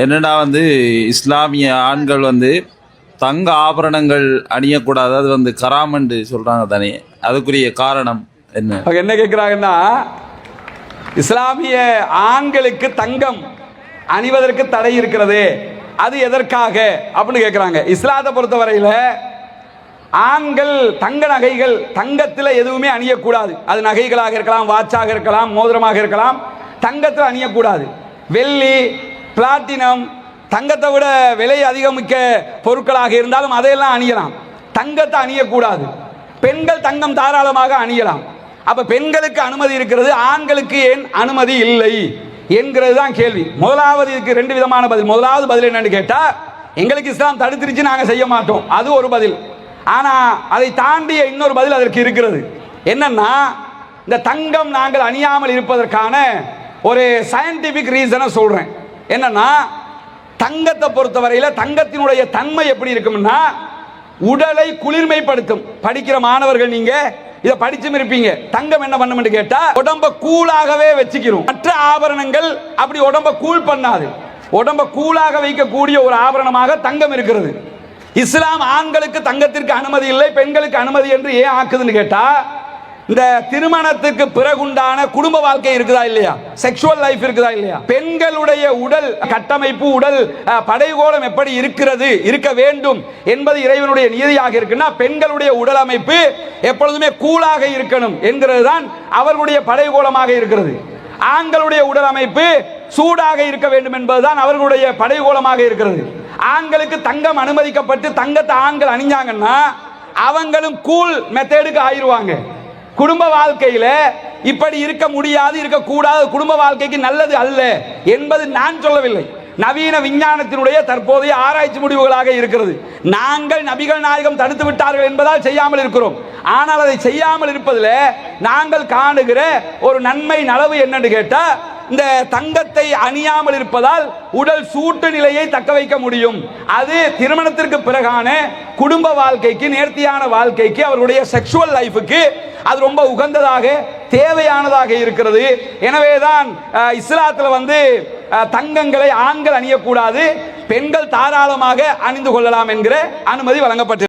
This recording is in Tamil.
என்னடா இஸ்லாமிய ஆண்கள் தங்க ஆபரணங்கள் அணியக்கூடாது, அது கராமண்டு சொல்றாங்க தானே, அதுக்குரிய காரணம் என்ன? என்ன கேட்கிறாங்கன்னா, இஸ்லாமிய ஆண்களுக்கு தங்கம் அணிவதற்கு தடை இருக்கிறது, அது எதற்காக அப்படின்னு கேட்கிறாங்க. இஸ்லாத்தை பொறுத்தவரையில் ஆண்கள் தங்க நகைகள், தங்கத்தில் எதுவுமே அணியக்கூடாது. அது நகைகளாக இருக்கலாம், வாட்சாக இருக்கலாம், மோதிரமாக இருக்கலாம், தங்கத்தில் அணியக்கூடாது. வெள்ளி, பிளாட்டினம், தங்கத்தை விட விலை அதிகமிக்க பொருட்களாக இருந்தாலும் அதையெல்லாம் அணியலாம், தங்கத்தை அணியக்கூடாது. பெண்கள் தங்கம் தாராளமாக அணியலாம். அப்ப பெண்களுக்கு அனுமதி இருக்கிறது, ஆண்களுக்கு ஏன் அனுமதி இல்லை என்கிறது தான் கேள்வி. முதலாவது இதுக்கு ரெண்டு விதமான பதில். முதலாவது பதில் என்னன்னு கேட்டா, எங்களுக்கு இஸ்லாம் தடுத்துருச்சு, நாங்கள் செய்ய மாட்டோம், அது ஒரு பதில். ஆனா அதை தாண்டிய இன்னொரு பதில் அதற்கு இருக்கிறது. என்னன்னா, இந்த தங்கம் நாங்கள் அணியாமல் இருப்பதற்கான ஒரு சயின்டிபிக் ரீசனை சொல்றேன். என்னன்னா, தங்கத்தை பொறுத்தவரையில் தங்கத்தினுடைய தன்மை எப்படி இருக்கும்னா, உடலை குளிர்மைப்படுத்தும். படிக்கிற மாணவர்கள் நீங்க இதை படிச்சும் இருப்பீங்க. தங்கம் என்ன பண்ணும் கேட்டா, உடம்ப கூலாகவே வச்சுக்கிறோம். மற்ற ஆபரணங்கள் அப்படி உடம்ப கூல் பண்ணாது. உடம்ப கூலாக வைக்கக்கூடிய ஒரு ஆபரணமாக தங்கம் இருக்கிறது. இஸ்லாம் ஆண்களுக்கு தங்கத்திற்கு அனுமதி இல்லை, பெண்களுக்கு அனுமதி என்று ஏன் ஆக்குதுன்னு கேட்டா, இந்த திருமணத்துக்கு பிறகுண்டான குடும்ப வாழ்க்கை இருக்குதா இல்லையா, செக்ஷுவல் லைஃப் இருக்குதா இல்லையா, பெண்களுடைய உடல் கட்டமைப்பு, உடல் படைகோலம் எப்படி இருக்கிறது, இருக்க வேண்டும் என்பது இறைவனுடைய நியதியாக இருக்குன்னா, பெண்களுடைய உடல் அமைப்பு எப்பொழுதுமே கூலாக இருக்கணும் என்கிறது தான் அவர்களுடைய படைகோலமாக இருக்கிறது. ஆண்களுடைய உடல் அமைப்பு சூடாக இருக்க வேண்டும் என்பதுதான் அவர்களுடைய படைகோலமாக இருக்கிறது. ஆண்களுக்கு தங்கம் அனுமதிக்கப்பட்டு தங்கத்தை ஆண்கள் அணிஞ்சாங்கன்னா அவங்களும் கூல் மெத்தேடுக்கு ஆயிடுவாங்க. குடும்ப வாழ்க்கையில இப்படி இருக்க முடியாது, இருக்கக்கூடாது, குடும்ப வாழ்க்கைக்கு நல்லது அல்ல என்பது நான் சொல்லவில்லை, நவீன விஞ்ஞானத்தினுடைய தற்போதைய ஆராய்ச்சி முடிவுகளாக இருக்கிறது. நாங்கள் நபிகள் நாயகம் தடுத்து விட்டார்கள் என்பதால் செய்யாமல் இருக்கிறோம். ஆனால் அதை செய்யாமல் இருப்பதில் நாங்கள் காணுகிற ஒரு நன்மை நலவு என்னன்னு கேட்டா, இந்த தங்கத்தை அணியாமல் இருப்பதால் உடல் சூட்டு நிலையை தக்க வைக்க முடியும். அது திருமணத்திற்கு பிறகான குடும்ப வாழ்க்கைக்கு, நேர்த்தியான வாழ்க்கைக்கு, அவர்களுடைய செக்ஷுவல் லைஃபுக்கு அது ரொம்ப உகந்ததாக, தேவையானதாக இருக்கிறது. எனவேதான் இஸ்லாத்தில் தங்கங்களை ஆண்கள் அணியக்கூடாது, பெண்கள் தாராளமாக அணிந்து கொள்ளலாம் என்கிற அனுமதி வழங்கப்பட்டிருக்கிறது.